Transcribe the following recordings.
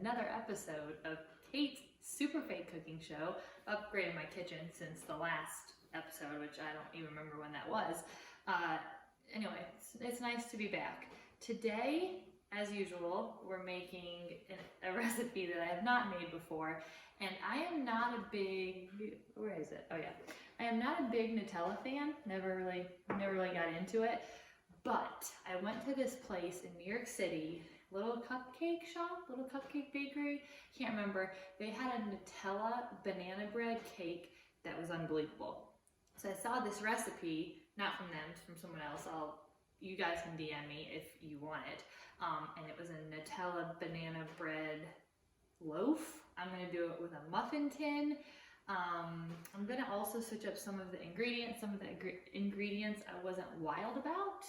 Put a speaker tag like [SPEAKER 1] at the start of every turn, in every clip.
[SPEAKER 1] another episode of Kate's Super Fake Cooking Show. Upgraded my kitchen since the last episode, which I don't even remember when that was. Anyway, it's nice to be back. Today, as usual, we're making a recipe that I have not made before, and I am not a big, where is it? Oh yeah. I am not a big Nutella fan, never really got into it, but I went to this place in New York City, little cupcake shop, little cupcake bakery, can't remember. They had a Nutella banana bread cake that was unbelievable. So I saw this recipe, not from them, it's from someone else. You guys can DM me if you want it. And it was a Nutella banana bread loaf. I'm gonna do it with a muffin tin. I'm gonna also switch up some of the ingredients. Some of the ingredients I wasn't wild about,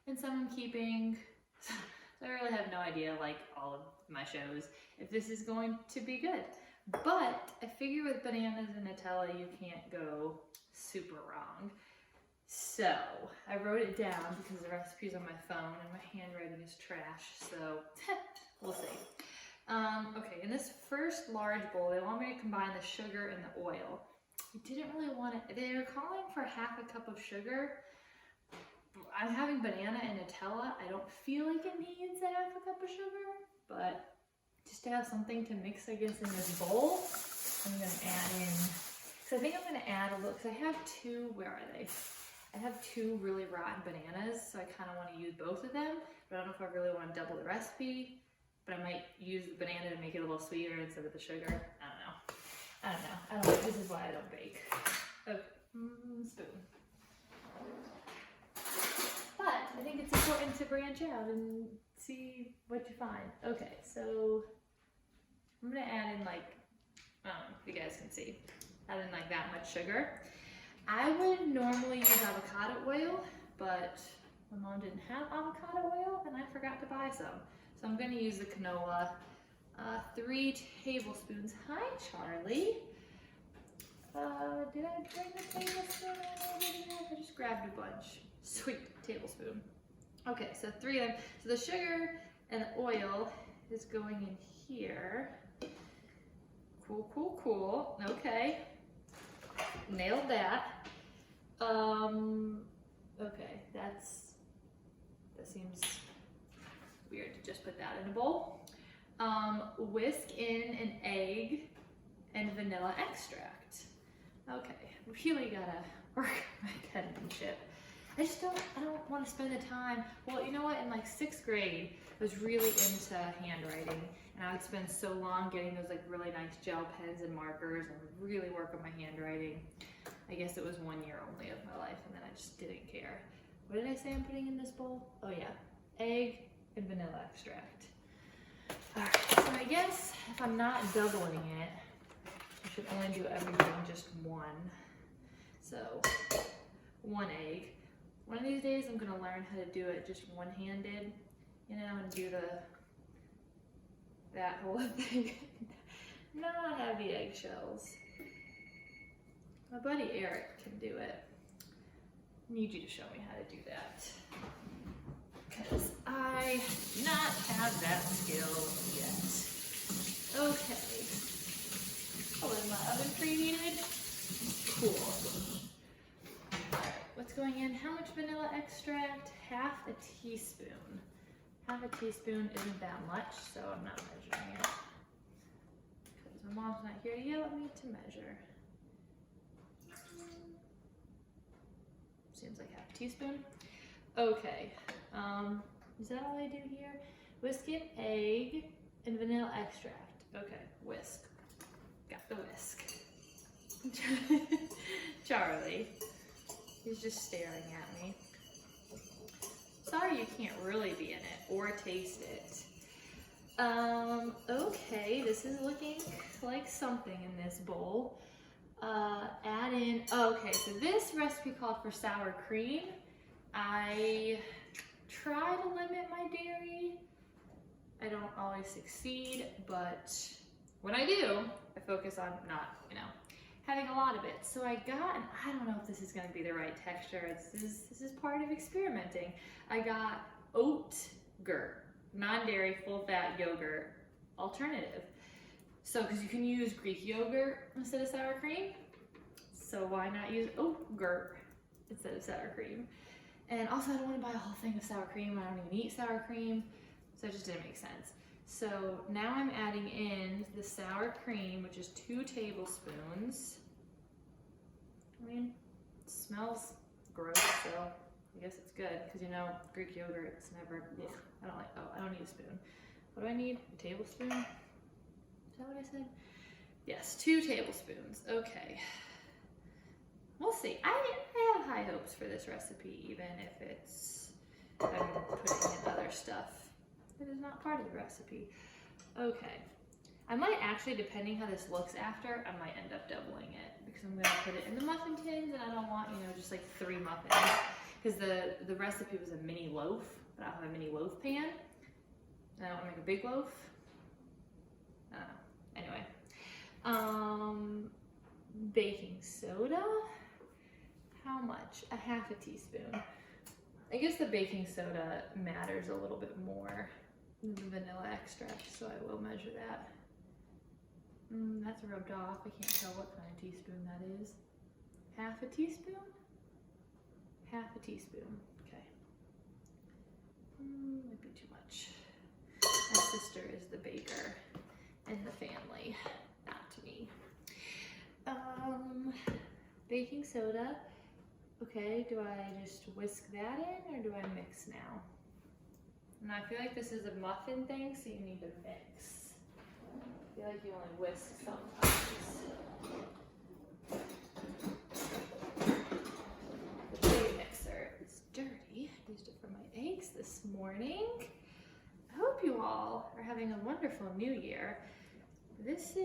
[SPEAKER 1] and some I'm keeping. So I really have no idea, like all of my shows, if this is going to be good. But I figure with bananas and Nutella, you can't go super wrong. So I wrote it down because the recipe's on my phone and my handwriting is trash, so we'll see. Okay, in this first large bowl, they want me to combine the sugar and the oil. I didn't really want it. They were calling for half a cup of sugar. I'm having banana and Nutella. I don't feel like it needs a half a cup of sugar, but just to have something to mix, I guess, in this bowl, I'm gonna add in, so I think I'm gonna add a little, because I have two, where are they? I have two really rotten bananas, so I kind of want to use both of them, but I don't know if I really want to double the recipe, but I might use the banana to make it a little sweeter instead of the sugar. I don't know. This is why I don't bake. Okay, spoon. But I think it's important to branch out and see what you find. Okay, so I'm gonna add in like, I don't know if you guys can see, add in like that much sugar. I would normally use avocado oil, but my mom didn't have avocado oil and I forgot to buy some. So I'm gonna use the canola, 3 tablespoons. Hi, Charlie. Did I bring the tablespoon? I just grabbed a bunch. Sweet, tablespoon. Okay, so 3 of them. So the sugar and the oil is going in here. Cool, cool, cool. Okay, nailed that. Okay, that seems weird to just put that in a bowl. Whisk in an egg and vanilla extract. Okay, really gotta work my penmanship. I don't want to spend the time. Well, you know what? In like 6th grade, I was really into handwriting, and I would spend so long getting those like really nice gel pens and markers and really work on my handwriting. I guess it was 1 year only of my life, and then I just didn't care. What did I say I'm putting in this bowl? Oh yeah, egg and vanilla extract. Alright, so I guess if I'm not doubling it, I should only do everything just one. So, 1 egg. One of these days I'm gonna learn how to do it just one-handed, you know, and do that whole thing. Not have the eggshells. My buddy Eric can do it. I need you to show me how to do that, because I do not have that skill yet. Okay. Oh, is my oven preheated? Cool. Alright, what's going in? How much vanilla extract? Half a teaspoon. Half a teaspoon isn't that much, so I'm not measuring it, because my mom's not here to yell at me to measure. Seems like half a teaspoon. Okay, is that all I do here? Whisk in egg and vanilla extract. Okay, whisk. Got the whisk. Charlie, he's just staring at me. Sorry you can't really be in it or taste it. Okay, this is looking like something in this bowl. Add in, okay, so this recipe called for sour cream. I try to limit my dairy. I don't always succeed, but when I do, I focus on not, having a lot of it. So I got, and I don't know if this is gonna be the right texture. This is part of experimenting. I got oat-gurt, non-dairy, full-fat yogurt alternative. So, because you can use Greek yogurt instead of sour cream, so why not use yogurt instead of sour cream? And also, I don't want to buy a whole thing of sour cream. I don't even eat sour cream, so it just didn't make sense. So now I'm adding in the sour cream, which is 2 tablespoons. I mean, it smells gross, so I guess it's good, because you know, Greek yogurt, it's never, yeah, I don't like, I don't need a spoon. What do I need? A tablespoon? Is that what I said? Yes, 2 tablespoons. Okay. We'll see. I have high hopes for this recipe, even if I'm putting in other stuff that is not part of the recipe. Okay. I might actually, depending how this looks after, I might end up doubling it, because I'm going to put it in the muffin tins, and I don't want, you know, just like 3 muffins, because the recipe was a mini loaf, but I don't have a mini loaf pan. I don't want to make a big loaf. I don't know. Anyway. Baking soda. How much? A half a teaspoon. I guess the baking soda matters a little bit more than the vanilla extract, so I will measure that. That's rubbed off. I can't tell what kind of teaspoon that is. Half a teaspoon? Half a teaspoon. Okay. Might be too much. My sister is the baker in the family, not me. Baking soda. Okay, do I just whisk that in, or do I mix now? And I feel like this is a muffin thing, so you need to mix. I feel like you only whisk sometimes. The big mixer is dirty. I used it for my eggs this morning. I hope you all are having a wonderful new year. This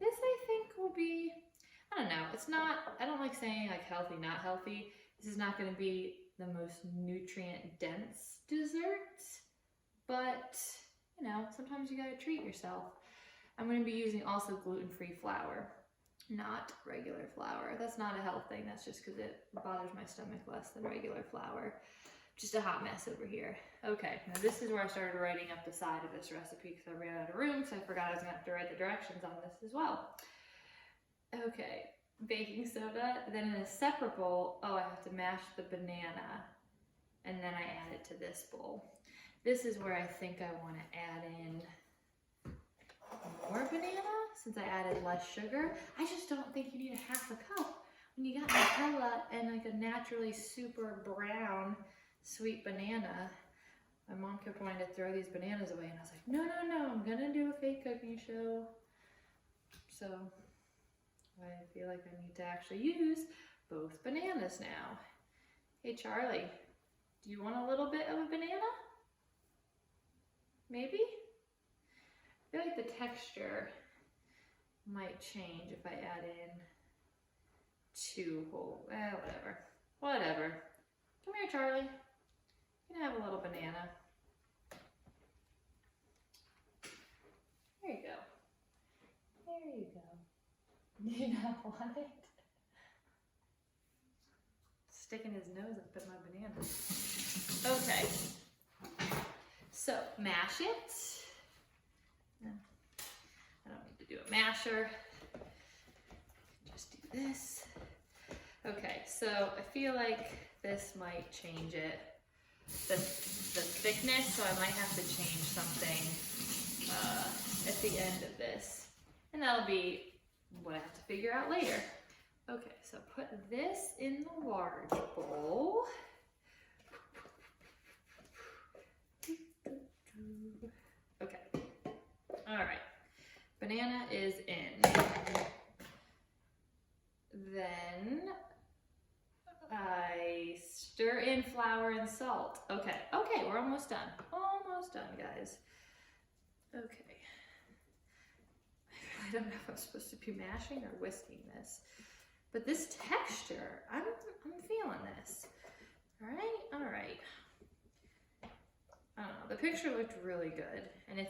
[SPEAKER 1] I think will be, I don't know, it's not, I don't like saying like healthy, not healthy. This is not going to be the most nutrient dense dessert, but you know, sometimes you got to treat yourself. I'm going to be using also gluten-free flour, not regular flour. That's not a health thing, that's just because it bothers my stomach less than regular flour. Just a hot mess over here. Okay, now this is where I started writing up the side of this recipe because I ran out of room, so I forgot I was going to have to write the directions on this as well. Okay, baking soda. Then in a separate bowl, I have to mash the banana, and then I add it to this bowl. This is where I think I want to add in more banana, since I added less sugar. I just don't think you need a half a cup when you got Nutella and like a naturally super brown sweet banana. My mom kept wanting to throw these bananas away, and I was like, no, I'm gonna do a fake cooking show. So I feel like I need to actually use both bananas now. Hey Charlie, do you want a little bit of a banana? Maybe? I feel like the texture might change if I add in 2 whole, whatever. Come here, Charlie. You can have a little banana. There you go. There you go. Do you not want it? Sticking his nose up at my banana. Okay. So, mash it. I don't need to do a masher. Just do this. Okay, so I feel like this might change it. The thickness, so I might have to change something at the end of this. And that'll be what I have to figure out later. Okay, so put this in the large bowl. Okay, all right, banana is in. Then I stir in flour and salt. Okay, we're almost done. Almost done, guys. Okay. I don't know if I'm supposed to be mashing or whisking this, but this texture, I'm feeling this. All right. I don't know. The picture looked really good, and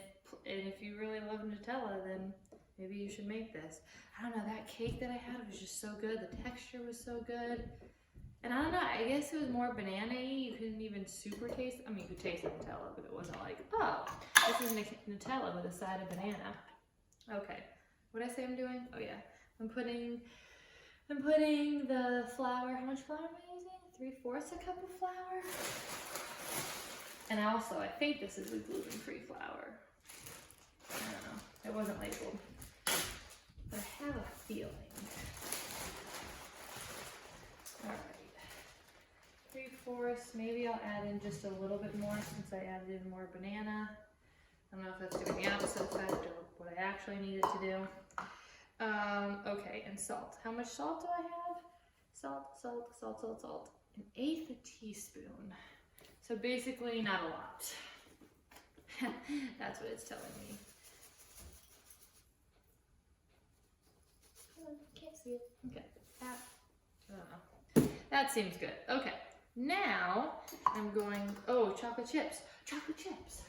[SPEAKER 1] if you really love Nutella, then maybe you should make this. I don't know. That cake that I had was just so good. The texture was so good. And I don't know, I guess it was more banana-y. You couldn't even super taste, I mean, you could taste the Nutella, but it wasn't like, oh, this is Nutella with a side of banana. Okay, what did I say I'm doing? Oh yeah, I'm putting the flour. How much flour am I using? 3/4 a cup of flour. And also, I think this is a gluten-free flour. I don't know, it wasn't labeled, but I have a feeling. All right, 3/4. Maybe I'll add in just a little bit more since I added in more banana. I don't know if that's doing the opposite effect or what I actually needed to do. Okay, and salt. How much salt do I have? Salt. 1/8 teaspoon. So basically not a lot. That's what it's telling me. Can't see it. Okay, I don't know. That seems good. Okay, now I'm going, oh, chocolate chips. Chocolate chips.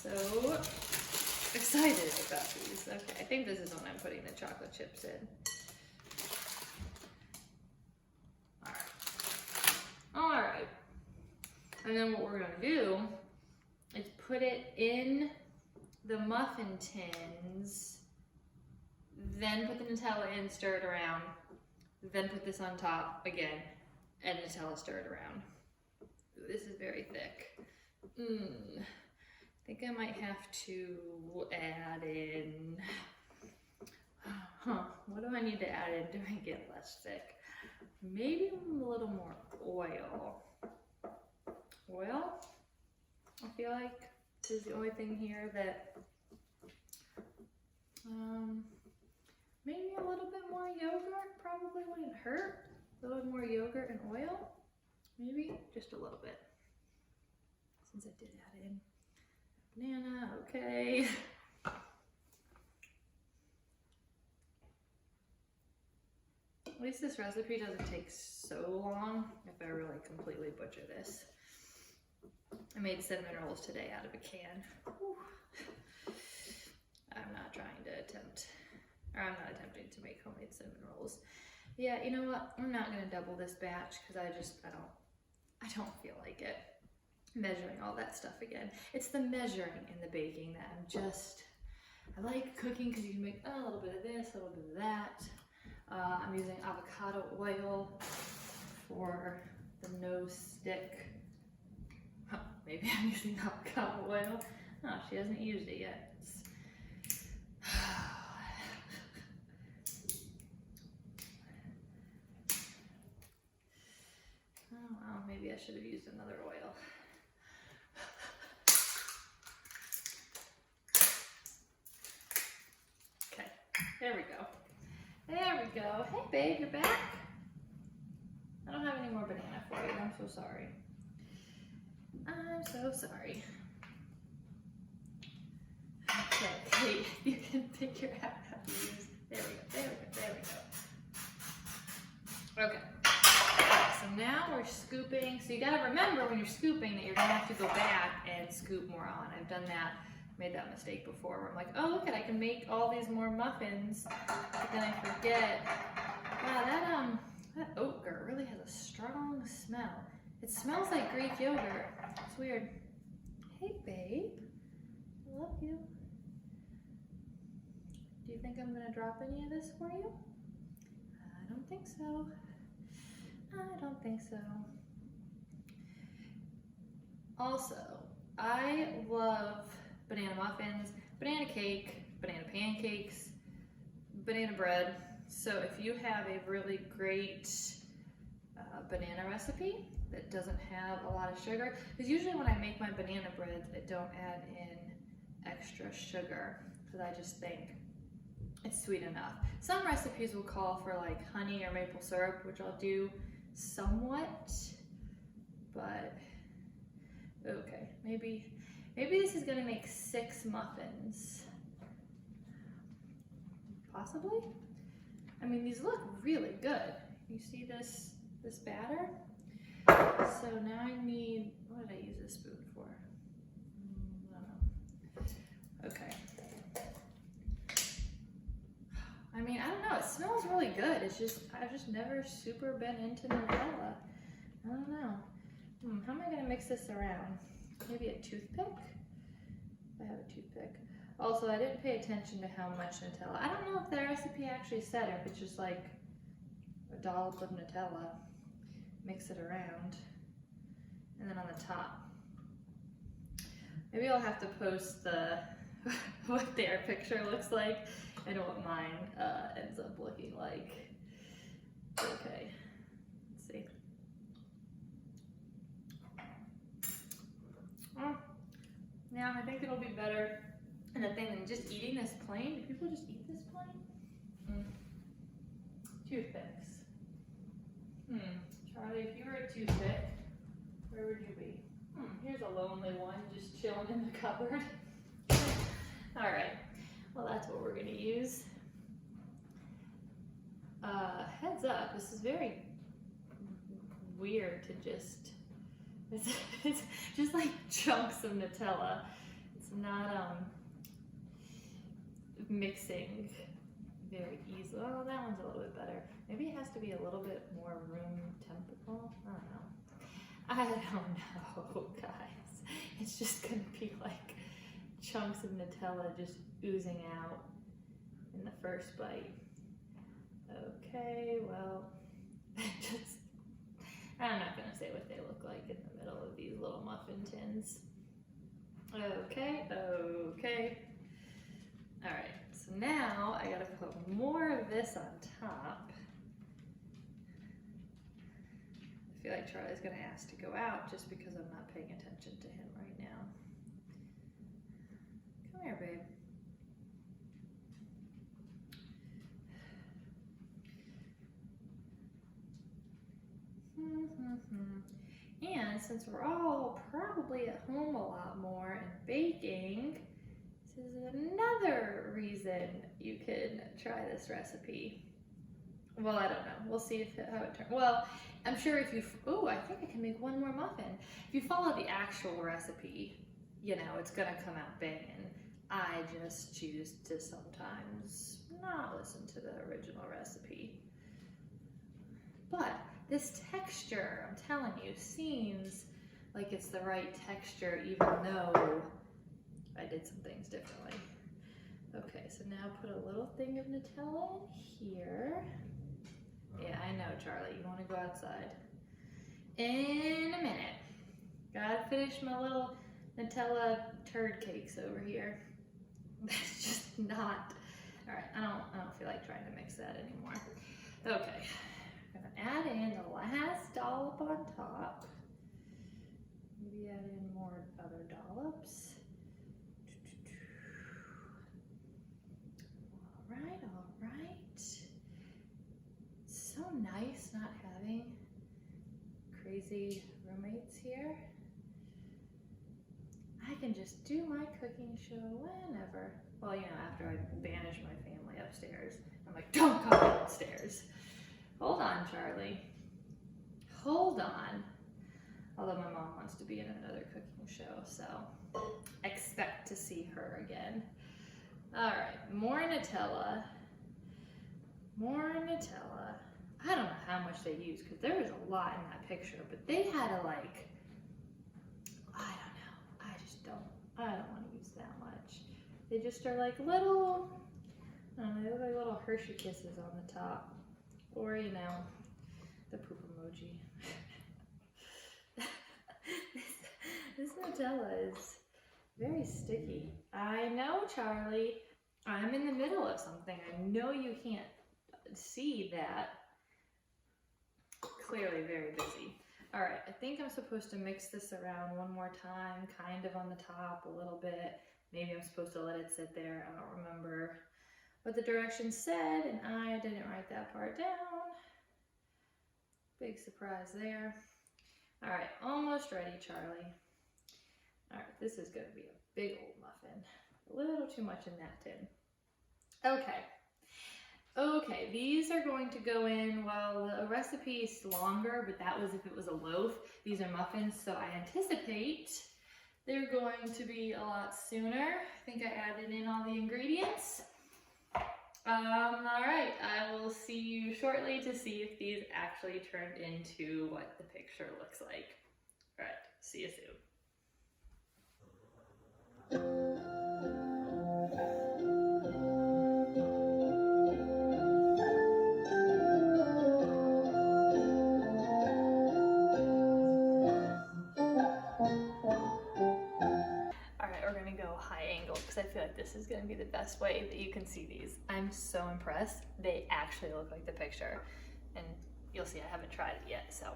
[SPEAKER 1] So excited about these. Okay, I think this is when I'm putting the chocolate chips in. All right. And then what we're gonna do is put it in the muffin tins, then put the Nutella in, stir it around, then put this on top again, and Nutella stirred around. Ooh, this is very thick. I think I might have to add in, what do I need to add in to make it less thick? Maybe a little more oil. Oil? I feel like this is the only thing here that, maybe a little bit more yogurt probably wouldn't hurt. A little more yogurt and oil, maybe just a little bit. Since I did add in banana, okay. At least this recipe doesn't take so long if I really completely butcher this. I made cinnamon rolls today out of a can. Whew. I'm not attempting to make homemade cinnamon rolls. Yeah, you know what? I'm not gonna double this batch because I don't feel like it. Measuring all that stuff again. It's the measuring in the baking that I like cooking because you can make a little bit of this, a little bit of that. I'm using avocado oil for the no stick. Huh, maybe I'm using avocado oil. Oh, she hasn't used it yet. Oh well, maybe I should have used another oil. Okay, there we go. There we go. Hey babe, you're back? I don't have any more banana for you. I'm so sorry. I'm so sorry. Okay, you can figure out how to use. There we go. Okay. So now we're scooping. So you gotta remember when you're scooping that you're gonna have to go back and scoop more on. I've done that. Made that mistake before where I'm like, oh look, I can make all these more muffins, but then I forget. Wow, that oat-gurt really has a strong smell. It smells like Greek yogurt. It's weird. Hey babe, I love you. Do you think I'm gonna drop any of this for you? I don't think so. I don't think so. Also, I love banana muffins, banana cake, banana pancakes, banana bread. So if you have a really great banana recipe that doesn't have a lot of sugar, because usually when I make my banana breads, I don't add in extra sugar because I just think it's sweet enough. Some recipes will call for like honey or maple syrup, which I'll do somewhat, but okay, maybe this is gonna make 6 muffins. Possibly? I mean, these look really good. You see this batter? So now I need, what did I use this spoon for? I don't know. it smells really good. It's just, I've just never super been into Nutella. I don't know. How am I gonna mix this around? Maybe a toothpick? I have a toothpick. Also, I didn't pay attention to how much Nutella. I don't know if the recipe actually said, or if it's just like a dollop of Nutella. Mix it around. And then on the top. Maybe I'll have to post the what their picture looks like and what mine ends up looking like. Okay, let's see. Now I think it'll be better and the thing than just eating this plain. Do people just eat this plain? Toothpicks. Charlie, if you were a toothpick, where would you be? Here's a lonely one just chilling in the cupboard. All right, well that's what we're gonna use. Heads up, this is very weird to just, it's just like chunks of Nutella. It's not mixing very easily. Oh, that one's a little bit better. Maybe it has to be a little bit more room temperature. I don't know, guys. It's just gonna be like chunks of Nutella just oozing out in the first bite. Okay, well, I'm not gonna say what they look like in the middle of these little muffin tins. Okay. All right, so now I gotta put more of this on top. I feel like Charlie's gonna ask to go out just because I'm not paying attention to him right now. Come here, babe. And since we're all probably at home a lot more and baking, this is another reason you could try this recipe. Well, I don't know. We'll see how it turns. Well, I'm sure if you, I think I can make one more muffin. If you follow the actual recipe, you know, it's gonna come out banging. I just choose to sometimes not listen to the original recipe. But this texture, I'm telling you, seems like it's the right texture even though I did some things differently. Okay, so now put a little thing of Nutella in here. Yeah, I know, Charlie, you want to go outside. In a minute. Gotta finish my little Nutella turd cakes over here. That's just not, all right, I don't feel like trying to mix that anymore. Okay, I'm gonna add in the last dollop on top. Maybe add in more other dollops. All right. So nice not having crazy roommates here. I can just do my cooking show whenever. Well, you know, after I banish my family upstairs. I'm like, don't come downstairs. Hold on, Charlie. Hold on. Although my mom wants to be in another cooking show, so expect to see her again. All right, more Nutella. I don't know how much they use because there was a lot in that picture, but they had to like, I don't know. I don't want to use that much. They just are like little, I don't know, they look like little Hershey Kisses on the top. Or, you know, the poop emoji. This Nutella is very sticky. I know, Charlie. I'm in the middle of something. I know you can't see that. Clearly very busy. All right, I think I'm supposed to mix this around one more time, kind of on the top a little bit. Maybe I'm supposed to let it sit there. I don't remember what the directions said, and I didn't write that part down. Big surprise there. All right, almost ready, Charlie. All right, this is gonna be a big old muffin. A little too much in that tin. Okay, these are going to go in, well, the recipe is longer, but that was if it was a loaf. These are muffins, so I anticipate they're going to be a lot sooner. I think I added in all the ingredients. Alright, I will see you shortly to see if these actually turned into what the picture looks like. Alright, see you soon. Alright, we're gonna go high angle because I feel like this is gonna be the best way that you can see these. I'm so impressed. They actually look like the picture. And you'll see I haven't tried it yet, so.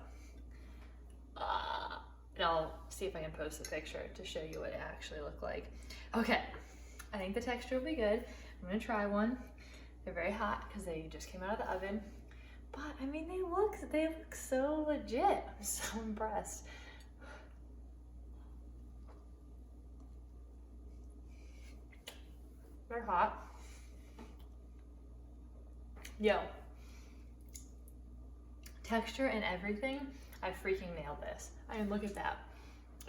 [SPEAKER 1] And I'll see if I can post the picture to show you what it actually looked like. Okay, I think the texture will be good. I'm gonna try one. They're very hot because they just came out of the oven. But I mean, they look so legit. I'm so impressed. They're hot. Yo. Texture and everything, I freaking nailed this. I mean, look at that.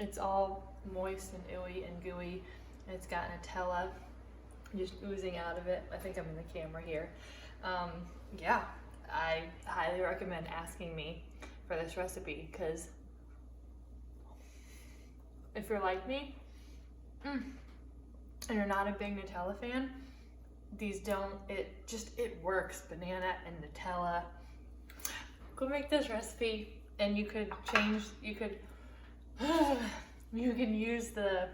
[SPEAKER 1] It's all moist and ooey and gooey. And it's got Nutella just oozing out of it. I think I'm in the camera here. Yeah, I highly recommend asking me for this recipe because if you're like me and you're not a big Nutella fan, these don't, it works. Banana and Nutella. Go make this recipe and you can use the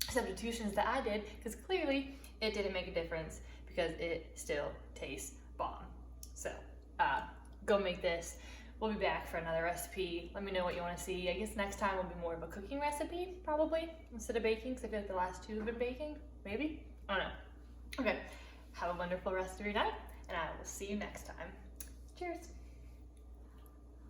[SPEAKER 1] substitutions that I did because clearly it didn't make a difference because it still tastes bomb. So go make this. We'll be back for another recipe. Let me know what you want to see. I guess next time will be more of a cooking recipe probably instead of baking because I feel like the last two have been baking, maybe? I don't know. Okay, have a wonderful rest of your night and I will see you next time. Cheers.